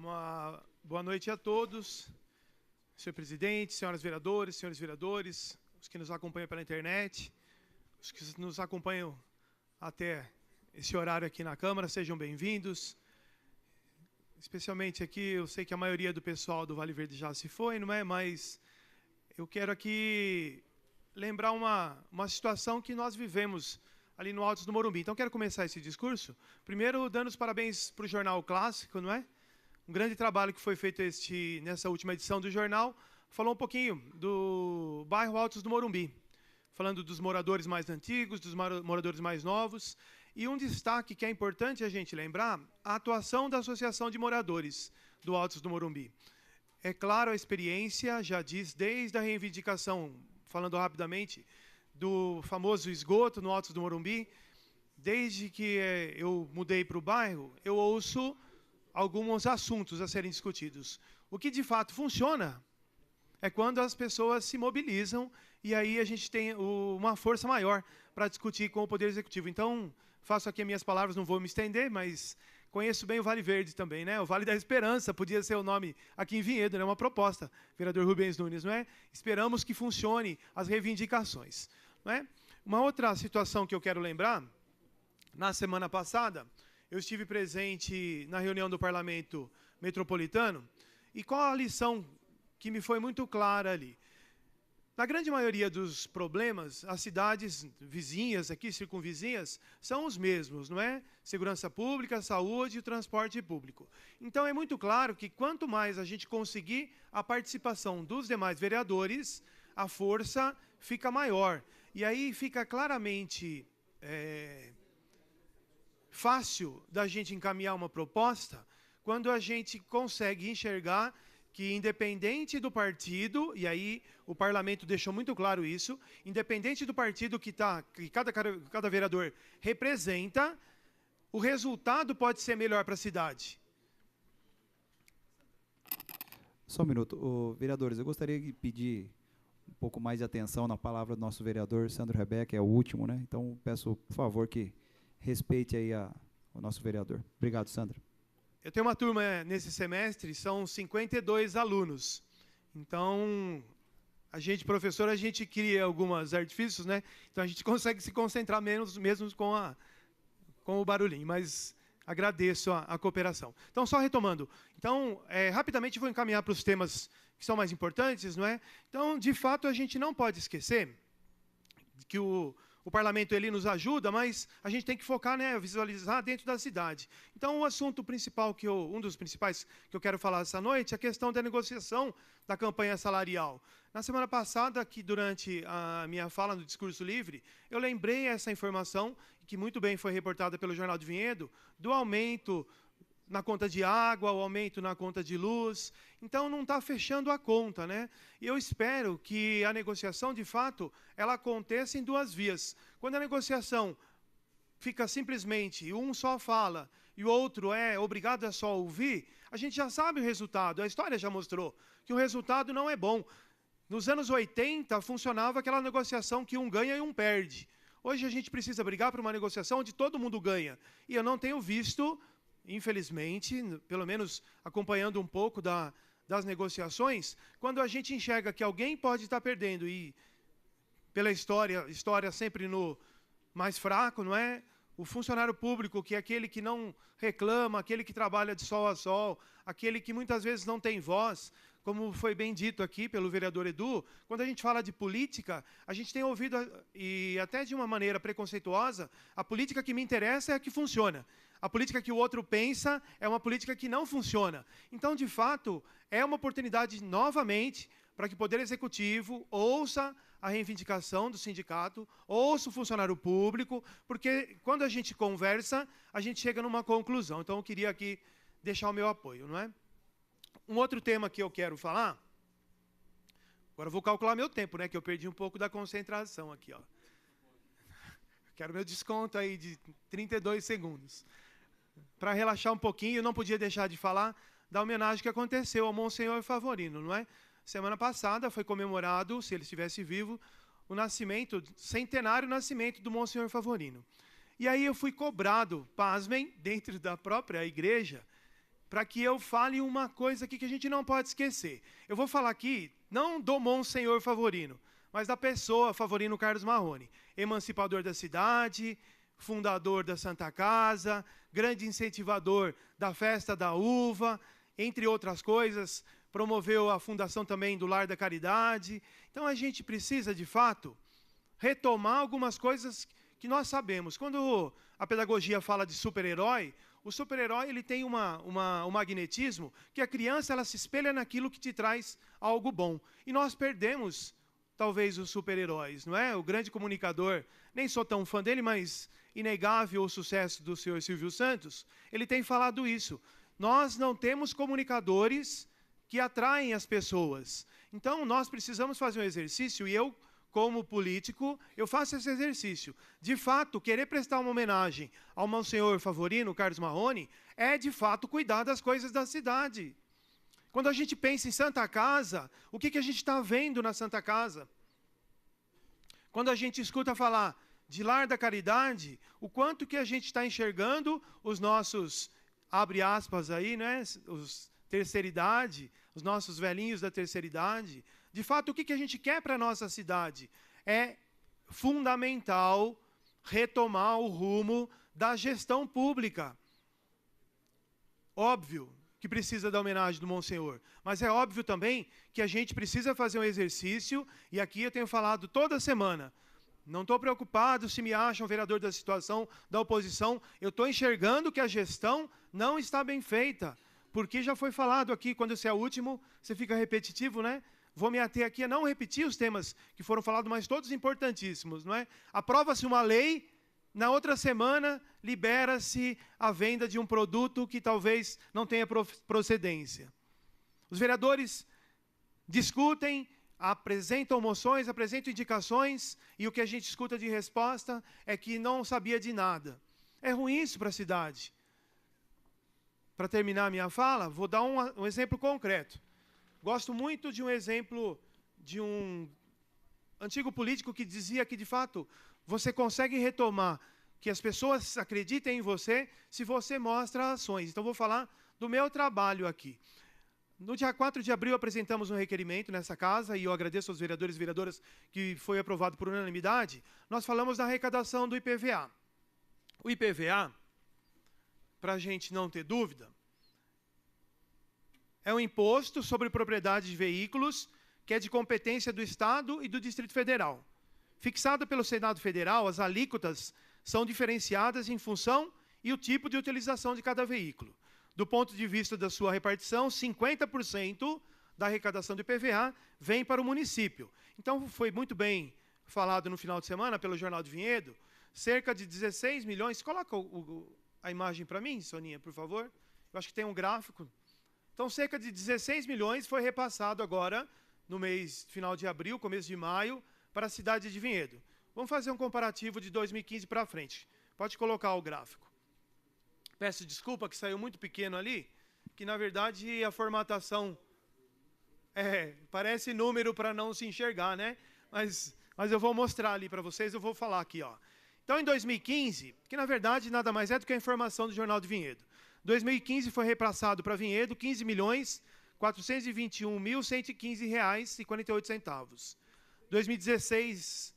Uma boa noite a todos, senhor presidente, senhoras vereadoras, senhores vereadores, os que nos acompanham pela internet, os que nos acompanham até esse horário aqui na Câmara, sejam bem-vindos. Especialmente aqui, eu sei que a maioria do pessoal do Vale Verde já se foi, não é? Mas eu quero aqui lembrar uma situação que nós vivemos ali no Altos do Morumbi. Então, quero começar esse discurso, primeiro dando os parabéns para o Jornal Clássico, não é? Um grande trabalho que foi feito nessa última edição do jornal, falou um pouquinho do bairro Altos do Morumbi, falando dos moradores mais antigos, dos moradores mais novos, e um destaque que é importante a gente lembrar, a atuação da Associação de Moradores do Altos do Morumbi. É claro, a experiência já diz, desde a reivindicação, falando rapidamente, do famoso esgoto no Altos do Morumbi, desde que eu mudei para o bairro, eu ouço alguns assuntos a serem discutidos. O que de fato funciona é quando as pessoas se mobilizam e aí a gente tem uma força maior para discutir com o Poder Executivo. Então, faço aqui as minhas palavras, não vou me estender, mas conheço bem o Vale Verde também, né? O Vale da Esperança podia ser o nome aqui em Vinhedo, né? Uma proposta, vereador Rubens Nunes, não é? Esperamos que funcione as reivindicações, não é? Uma outra situação que eu quero lembrar, na semana passada, eu estive presente na reunião do Parlamento Metropolitano, e qual a lição que me foi muito clara ali? Na grande maioria dos problemas, as cidades vizinhas, aqui circunvizinhas, são os mesmos, não é? Segurança pública, saúde e transporte público. Então, é muito claro que quanto mais a gente conseguir a participação dos demais vereadores, a força fica maior. E aí fica claramente fácil da gente encaminhar uma proposta quando a gente consegue enxergar que, independente do partido, e aí o parlamento deixou muito claro isso, independente do partido que cada vereador representa, o resultado pode ser melhor para a cidade. Só um minuto. Vereadores, eu gostaria de pedir um pouco mais de atenção na palavra do nosso vereador, Sandro Rebeca, é o último, né? Então, peço, por favor, que respeite aí o nosso vereador. Obrigado, Sandro. Eu tenho uma turma nesse semestre, são 52 alunos. Então, a gente, professor, a gente cria alguns artifícios, né? Então, a gente consegue se concentrar menos mesmo com o barulhinho, mas agradeço a cooperação. Então, só retomando. Então, rapidamente vou encaminhar para os temas que são mais importantes, não é? Então, de fato, a gente não pode esquecer que o parlamento ele nos ajuda, mas a gente tem que focar, né, visualizar dentro da cidade. Então, o assunto principal um dos principais que eu quero falar essa noite é a questão da negociação da campanha salarial. Na semana passada, aqui durante a minha fala no Discurso Livre, eu lembrei essa informação, que muito bem foi reportada pelo Jornal de Vinhedo, do aumento na conta de água, o aumento na conta de luz. Então, não está fechando a conta, né? E eu espero que a negociação, de fato, ela aconteça em duas vias. Quando a negociação fica simplesmente, um só fala e o outro é obrigado a só ouvir, a gente já sabe o resultado. A história já mostrou que o resultado não é bom. Nos anos 80, funcionava aquela negociação que um ganha e um perde. Hoje, a gente precisa brigar por uma negociação onde todo mundo ganha. E eu não tenho visto, infelizmente, pelo menos acompanhando um pouco das negociações, quando a gente enxerga que alguém pode estar perdendo, e pela história sempre no mais fraco, não é? O funcionário público, que é aquele que não reclama, aquele que trabalha de sol a sol, aquele que muitas vezes não tem voz, como foi bem dito aqui pelo vereador Edu, quando a gente fala de política, a gente tem ouvido, e até de uma maneira preconceituosa, a política que me interessa é a que funciona. A política que o outro pensa é uma política que não funciona. Então, de fato, é uma oportunidade, novamente, para que o Poder Executivo ouça a reivindicação do sindicato, ouça o funcionário público, porque quando a gente conversa, a gente chega numa conclusão. Então, eu queria aqui deixar o meu apoio, não é? Um outro tema que eu quero falar, agora eu vou calcular meu tempo, né, que eu perdi um pouco da concentração aqui, ó. Quero meu desconto aí de 32 segundos. Para relaxar um pouquinho, eu não podia deixar de falar da homenagem que aconteceu ao Monsenhor Favorino, não é? Semana passada foi comemorado, se ele estivesse vivo, o centenário nascimento do Monsenhor Favorino. E aí eu fui cobrado, pasmem, dentro da própria igreja, para que eu fale uma coisa aqui que a gente não pode esquecer. Eu vou falar aqui, não do Monsenhor Favorino, mas da pessoa Favorino Carlos Marrone, emancipador da cidade, fundador da Santa Casa, grande incentivador da Festa da Uva, entre outras coisas, promoveu a fundação também do Lar da Caridade. Então, a gente precisa, de fato, retomar algumas coisas que nós sabemos. Quando a pedagogia fala de super-herói, o super-herói ele tem um magnetismo que a criança ela se espelha naquilo que te traz algo bom. E nós perdemos, talvez, os super-heróis, não é? O grande comunicador, nem sou tão fã dele, mas inegável o sucesso do senhor Silvio Santos, ele tem falado isso. Nós não temos comunicadores que atraem as pessoas. Então, nós precisamos fazer um exercício, e eu, como político, eu faço esse exercício. De fato, querer prestar uma homenagem ao Monsenhor Favorino, Carlos Marrone, é, de fato, cuidar das coisas da cidade. Quando a gente pensa em Santa Casa, o que a gente está vendo na Santa Casa? Quando a gente escuta falar de Lar da Caridade, o quanto que a gente está enxergando os nossos, abre aspas aí, né, os terceira idade, os nossos velhinhos da terceira idade. De fato, o que a gente quer para a nossa cidade? É fundamental retomar o rumo da gestão pública. Óbvio que precisa da homenagem do Monsenhor, mas é óbvio também que a gente precisa fazer um exercício, e aqui eu tenho falado toda semana, não estou preocupado se me acham vereador da situação da oposição, eu estou enxergando que a gestão não está bem feita, porque já foi falado aqui, quando você é o último, você fica repetitivo, né? Vou me ater aqui a não repetir os temas que foram falados, mas todos importantíssimos, não é? Aprova-se uma lei, na outra semana libera-se a venda de um produto que talvez não tenha procedência. Os vereadores discutem, apresentam moções, apresentam indicações, e o que a gente escuta de resposta é que não sabia de nada. É ruim isso para a cidade. Para terminar a minha fala, vou dar um exemplo concreto. Gosto muito de um exemplo de um antigo político que dizia que, de fato, você consegue retomar que as pessoas acreditem em você se você mostra ações. Então, vou falar do meu trabalho aqui. No dia 4 de abril, apresentamos um requerimento nessa casa, e eu agradeço aos vereadores e vereadoras que foi aprovado por unanimidade. Nós falamos da arrecadação do IPVA. O IPVA, para a gente não ter dúvida, é um imposto sobre propriedade de veículos que é de competência do Estado e do Distrito Federal. Fixado pelo Senado Federal, as alíquotas são diferenciadas em função e o tipo de utilização de cada veículo. Do ponto de vista da sua repartição, 50% da arrecadação do IPVA vem para o município. Então, foi muito bem falado no final de semana pelo Jornal de Vinhedo, cerca de 16 milhões... Coloca a imagem para mim, Soninha, por favor. Eu acho que tem um gráfico. Então, cerca de 16 milhões foi repassado agora, no mês final de abril, começo de maio, para a cidade de Vinhedo. Vamos fazer um comparativo de 2015 para frente. Pode colocar o gráfico. Peço desculpa que saiu muito pequeno ali, que, na verdade, a formatação parece número para não se enxergar, né? Mas eu vou mostrar ali para vocês, eu vou falar aqui, ó. Então, em 2015, que na verdade nada mais é do que a informação do Jornal de Vinhedo. 2015 foi repassado para Vinhedo 15.421.115,48 centavos. 2016,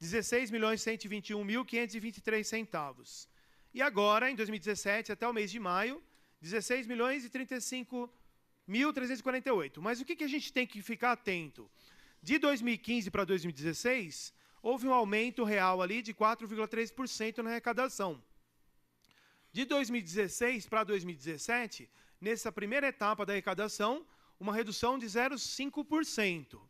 16.121.523 centavos. E agora, em 2017, até o mês de maio, 16.035.348. Mas o que a gente tem que ficar atento? De 2015 para 2016, houve um aumento real ali de 4,3% na arrecadação. De 2016 para 2017, nessa primeira etapa da arrecadação, uma redução de 0,5%.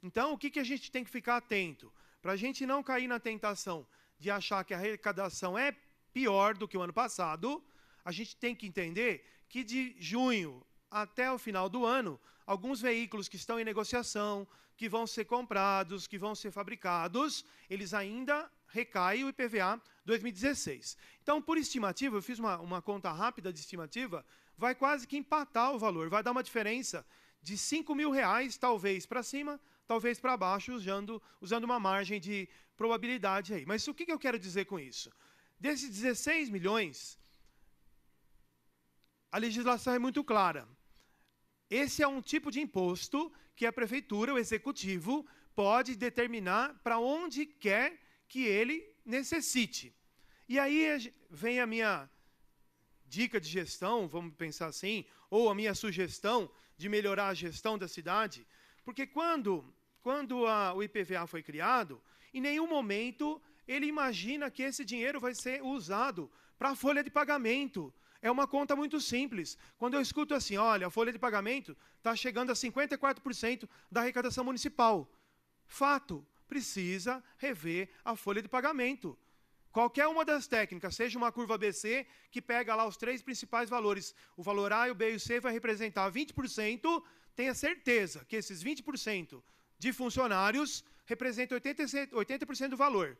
Então, o que a gente tem que ficar atento? Para a gente não cair na tentação de achar que a arrecadação é pior do que o ano passado, a gente tem que entender que de junho até o final do ano, alguns veículos que estão em negociação, que vão ser comprados, que vão ser fabricados, eles ainda recaem o IPVA 2016. Então, por estimativa, eu fiz uma conta rápida de estimativa, vai quase que empatar o valor, vai dar uma diferença de R$5 mil, talvez para cima, talvez para baixo, usando uma margem de probabilidade aí. Mas o que eu quero dizer com isso? Desses 16 milhões, a legislação é muito clara. Esse é um tipo de imposto que a prefeitura, o executivo, pode determinar para onde quer que ele necessite. E aí vem a minha dica de gestão, vamos pensar assim, ou a minha sugestão de melhorar a gestão da cidade, porque quando o IPVA foi criado, em nenhum momento ele imagina que esse dinheiro vai ser usado para a folha de pagamento. É uma conta muito simples. Quando eu escuto assim, olha, a folha de pagamento está chegando a 54% da arrecadação municipal. Fato, precisa rever a folha de pagamento. Qualquer uma das técnicas, seja uma curva ABC, que pega lá os 3 principais valores, o valor A, o B e o C vai representar 20%, tenha certeza que esses 20% de funcionários representam 80% do valor.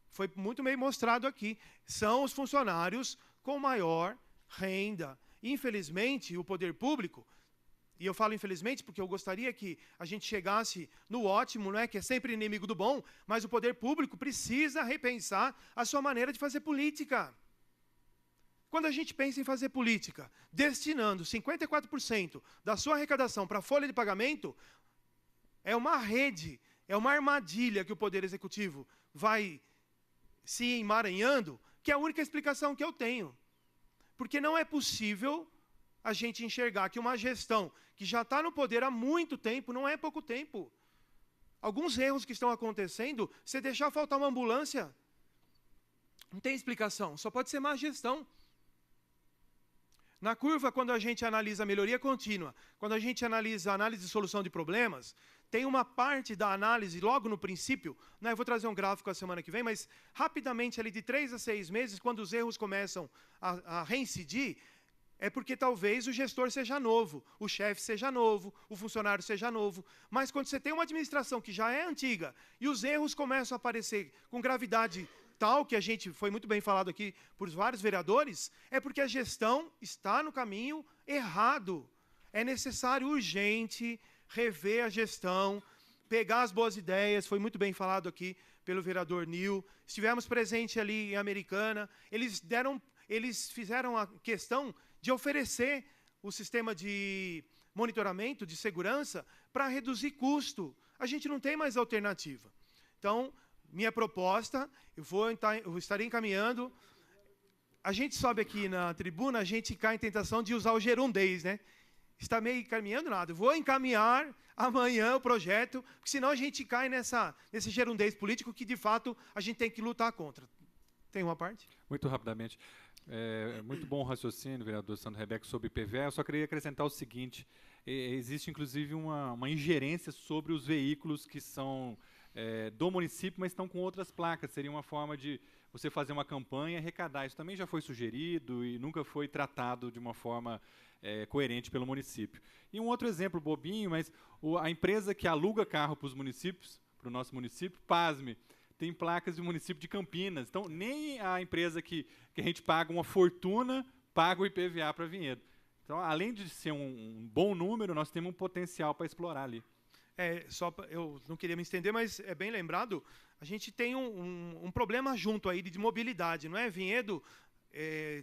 Foi muito bem mostrado aqui. São os funcionários com maior renda. Infelizmente, o poder público, e eu falo infelizmente porque eu gostaria que a gente chegasse no ótimo, não é, que é sempre inimigo do bom, mas o poder público precisa repensar a sua maneira de fazer política. Quando a gente pensa em fazer política, destinando 54% da sua arrecadação para a folha de pagamento, é uma rede, é uma armadilha que o Poder Executivo vai se emaranhando, que é a única explicação que eu tenho. Porque não é possível a gente enxergar que uma gestão que já está no poder há muito tempo, não é pouco tempo. Alguns erros que estão acontecendo, se deixar faltar uma ambulância, não tem explicação, só pode ser má gestão. Na curva, quando a gente analisa a melhoria contínua, quando a gente analisa a análise de solução de problemas, tem uma parte da análise, logo no princípio, né, eu vou trazer um gráfico a semana que vem, mas rapidamente, ali de 3 a 6 meses, quando os erros começam a reincidir, é porque talvez o gestor seja novo, o chefe seja novo, o funcionário seja novo. Mas quando você tem uma administração que já é antiga e os erros começam a aparecer com gravidade tal, que a gente foi muito bem falado aqui por vários vereadores, é porque a gestão está no caminho errado. É necessário, urgente, rever a gestão, pegar as boas ideias, foi muito bem falado aqui pelo vereador Nil. Estivemos presentes ali em Americana, eles fizeram a questão de oferecer o sistema de monitoramento, de segurança, para reduzir custo. A gente não tem mais alternativa. Então, minha proposta, eu estarei encaminhando. A gente sobe aqui na tribuna, a gente cai em tentação de usar o gerundês, né? Está meio encaminhando nada. Eu vou encaminhar amanhã o projeto, porque senão a gente cai nesse gerundês político que, de fato, a gente tem que lutar contra. Tem uma parte? Muito rapidamente. Muito bom o raciocínio, vereador Sandro Rebeck, sobre IPVA. Eu só queria acrescentar o seguinte, existe, inclusive, uma ingerência sobre os veículos que são do município, mas estão com outras placas. Seria uma forma de você fazer uma campanha e arrecadar. Isso também já foi sugerido e nunca foi tratado de uma forma coerente pelo município. E um outro exemplo bobinho, mas a empresa que aluga carro para os municípios, para o nosso município, pasme, tem placas do município de Campinas. Então, nem a empresa que a gente paga uma fortuna, paga o IPVA para Vinhedo. Então, além de ser um bom número, nós temos um potencial para explorar ali. Eu não queria me estender, mas é bem lembrado, a gente tem um problema junto aí de mobilidade, não é? Vinhedo,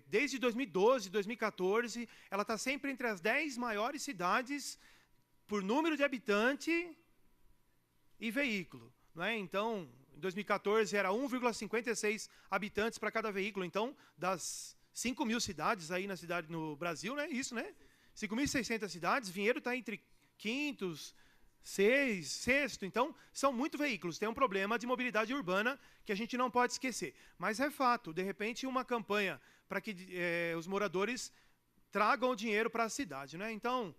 desde 2012, 2014, ela está sempre entre as 10 maiores cidades por número de habitante e veículo, não é? Então, em 2014 era 1,56 habitantes para cada veículo. Então, das 5.000 cidades aí na cidade no Brasil, né? Isso, né? 5.600 cidades, Vinhedo está entre quintos, sexto. Então, são muitos veículos. Tem um problema de mobilidade urbana que a gente não pode esquecer. Mas é fato, de repente, uma campanha para que os moradores tragam o dinheiro para a cidade, né? Então,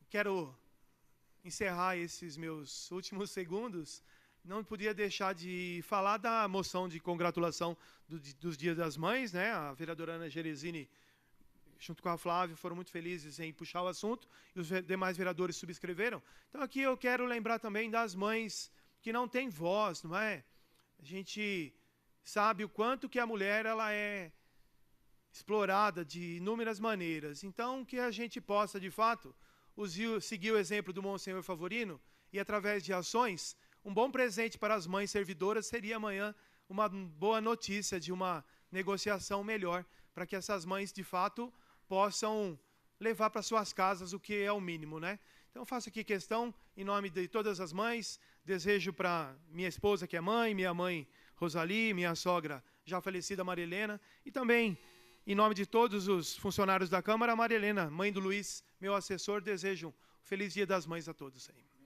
quero encerrar esses meus últimos segundos. Não podia deixar de falar da moção de congratulação dos Dias das Mães, né? A vereadora Ana Gerezini, junto com a Flávia, foram muito felizes em puxar o assunto, e os demais vereadores subscreveram. Então, aqui eu quero lembrar também das mães que não têm voz, não é? A gente sabe o quanto que a mulher ela é explorada de inúmeras maneiras. Então, que a gente possa, de fato, seguir o exemplo do Monsenhor Favorino e, através de ações, um bom presente para as mães servidoras seria amanhã uma boa notícia de uma negociação melhor, para que essas mães, de fato, possam levar para suas casas o que é o mínimo, né? Então, faço aqui questão, em nome de todas as mães, desejo para minha esposa, que é mãe, minha mãe Rosali, minha sogra já falecida Maria Helena, e também, em nome de todos os funcionários da Câmara, a Maria Helena, mãe do Luiz, meu assessor, desejo um feliz Dia das Mães a todos aí.